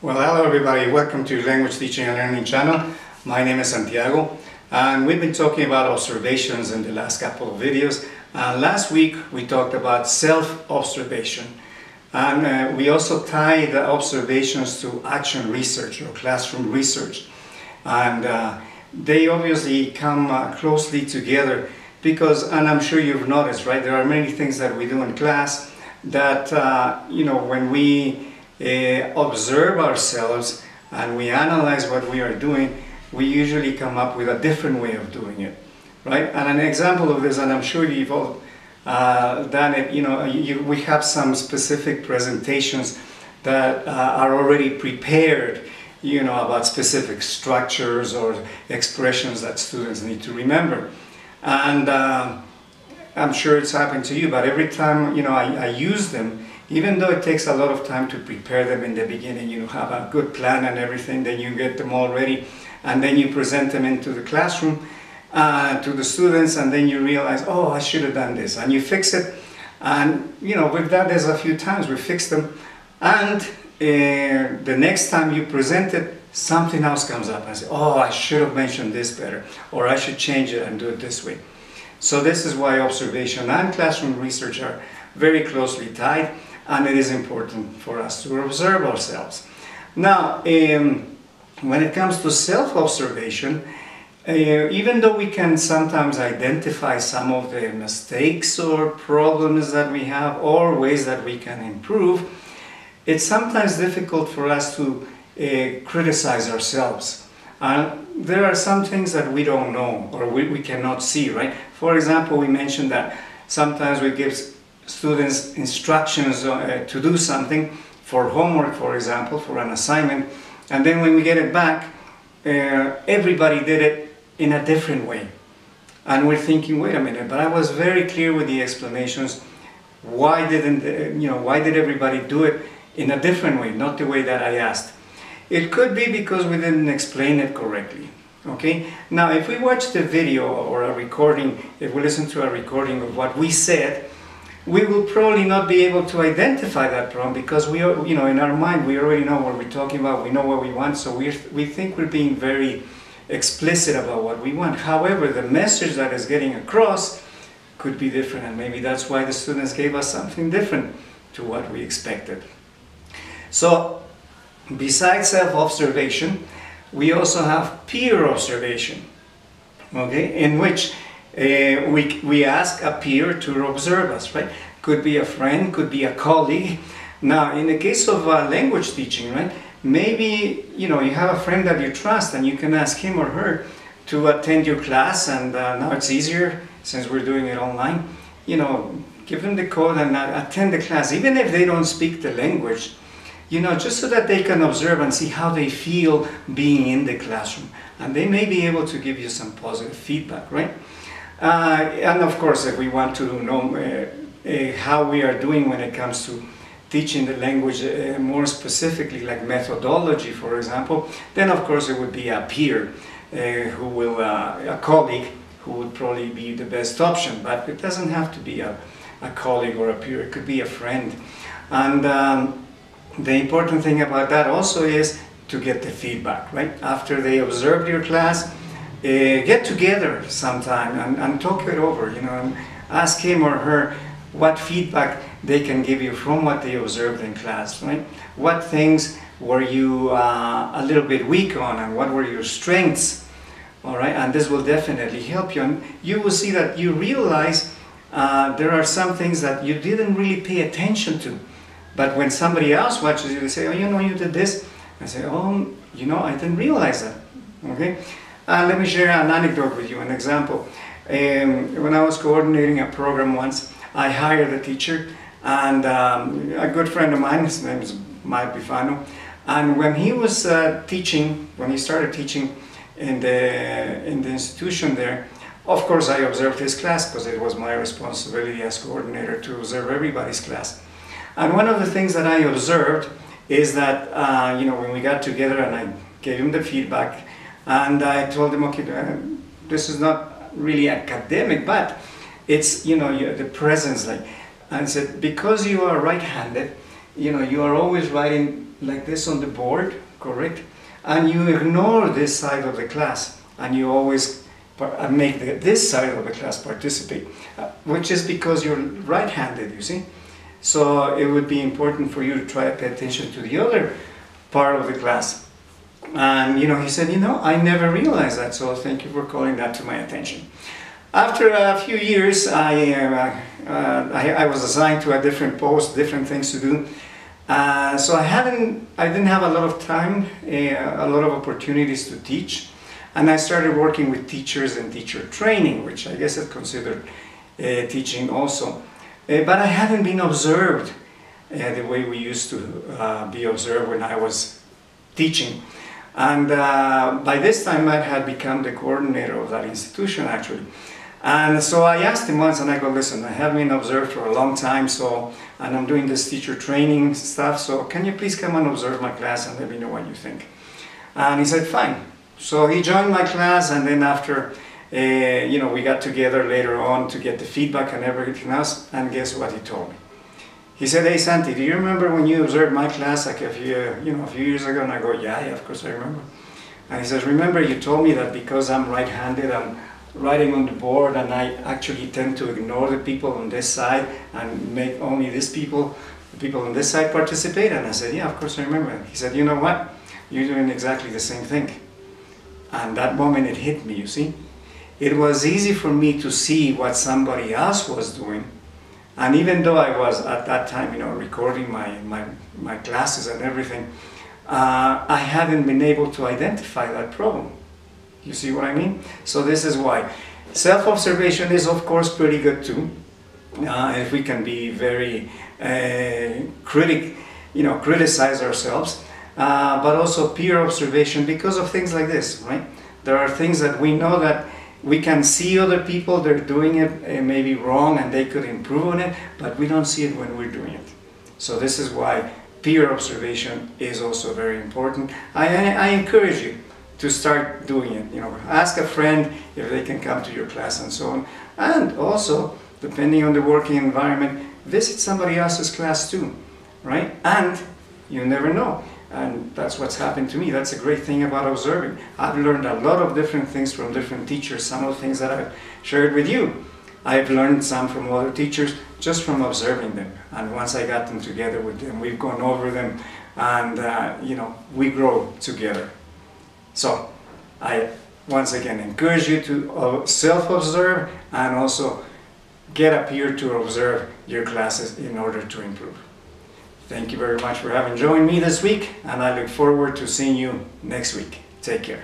Well, hello everybody. Welcome to Language Teaching and Learning channel. My name is Santiago, and we've been talking about observations in the last couple of videos. Last week we talked about self-observation, and we also tied the observations to action research or classroom research, and they obviously come closely together because, and I'm sure you've noticed, right, there are many things that we do in class that when we observe ourselves and we analyze what we are doing, we usually come up with a different way of doing it, right? And an example of this, and I'm sure you've all done it, we have some specific presentations that are already prepared, about specific structures or expressions that students need to remember. And I'm sure it's happened to you, but every time, I use them, even though it takes a lot of time to prepare them in the beginning, you have a good plan and everything, then you get them all ready, and then you present them into the classroom to the students, and then you realize, oh, I should have done this, and you fix it. And we've done this a few times, we fixed them, and the next time you present it, something else comes up and say, oh, I should have mentioned this better, or I should change it and do it this way. So this is why observation and classroom research are very closely tied, and it is important for us to observe ourselves. Now, when it comes to self-observation, even though we can sometimes identify some of the mistakes or problems that we have or ways that we can improve, it's sometimes difficult for us to criticize ourselves. There are some things that we don't know or we cannot see, right? For example, we mentioned that sometimes we give students instructions to do something for homework, for example, for an assignment, and then when we get it back, everybody did it in a different way. And we're thinking, wait a minute, but I was very clear with the explanations. Why did everybody do it in a different way, not the way that I asked? It could be because we didn't explain it correctly. Okay? Now, if we watch the video or a recording, if we listen to a recording of what we said, we will probably not be able to identify that problem because we are, in our mind, we already know what we're talking about, we know what we want, so we think we're being very explicit about what we want. However, the message that is getting across could be different, and maybe that's why the students gave us something different to what we expected. So, besides self-observation, we also have peer observation, okay, in which we ask a peer to observe us, right? Could be a friend, could be a colleague. Now, in the case of language teaching, right, maybe you have a friend that you trust and you can ask him or her to attend your class, and now it's easier since we're doing it online. Give them the code and attend the class, even if they don't speak the language, just so that they can observe and see how they feel being in the classroom, and they may be able to give you some positive feedback, right? And of course, if we want to know how we are doing when it comes to teaching the language more specifically, like methodology, for example, then of course it would be a peer a colleague who would probably be the best option, but it doesn't have to be a colleague or a peer, it could be a friend. And the important thing about that also is to get the feedback, right? After they observed your class, get together sometime and talk it over, and ask him or her what feedback they can give you from what they observed in class, right? What things were you a little bit weak on, and what were your strengths, all right? And this will definitely help you, and you will see that you realize there are some things that you didn't really pay attention to, but when somebody else watches you, they say, oh, you did this. I say, oh, I didn't realize that, okay? Let me share an anecdote with you, an example. When I was coordinating a program once, I hired a teacher, and a good friend of mine, his name is Mike Bifano, and when he was when he started teaching in the institution there, of course I observed his class because it was my responsibility as coordinator to observe everybody's class. And one of the things that I observed is that, when we got together and I gave him the feedback, and I told him, okay, this is not really academic, but it's, the presence, like, and I said, because you are right-handed, you are always writing like this on the board, correct? And you ignore this side of the class, and you always make this side of the class participate, which is because you're right-handed, you see? So it would be important for you to try to pay attention to the other part of the class. And he said, I never realized that, so thank you for calling that to my attention. After a few years, I was assigned to a different post, different things to do. So I didn't have a lot of time, a lot of opportunities to teach. And I started working with teachers and teacher training, which I guess is considered teaching also. But I hadn't been observed the way we used to be observed when I was teaching. And by this time I had become the coordinator of that institution, actually. And so I asked him once, and I go, listen, I have been observed for a long time, and I'm doing this teacher training stuff, so can you please come and observe my class and let me know what you think? And he said, fine. So he joined my class, and then after, we got together later on to get the feedback and everything else, and guess what he told me? He said, hey Santi, do you remember when you observed my class like a few years ago? And I go, yeah, of course I remember. And he says, remember you told me that because I'm right-handed, I'm writing on the board, and I actually tend to ignore the people on this side and make only the people on this side participate? And I said, yeah, of course I remember. He said, you know what? You're doing exactly the same thing. And that moment it hit me, you see. It was easy for me to see what somebody else was doing. And even though I was at that time, recording my classes and everything, I hadn't been able to identify that problem. You see what I mean? So this is why. Self-observation is of course pretty good too. If we can be very criticize ourselves. But also peer observation because of things like this, right? There are things that we know that we can see other people, they're doing it maybe wrong and they could improve on it, but we don't see it when we're doing it. So this is why peer observation is also very important. I encourage you to start doing it. Ask a friend if they can come to your class and so on. And also, depending on the working environment, visit somebody else's class too, right? And you never know. And that's what's happened to me. That's a great thing about observing. I've learned a lot of different things from different teachers. Some of the things that I've shared with you, I've learned some from other teachers just from observing them. And once I got them together with them, we've gone over them, and we grow together. So I once again encourage you to self-observe and also get a peer to observe your classes in order to improve. Thank you very much for having joined me this week, and I look forward to seeing you next week. Take care.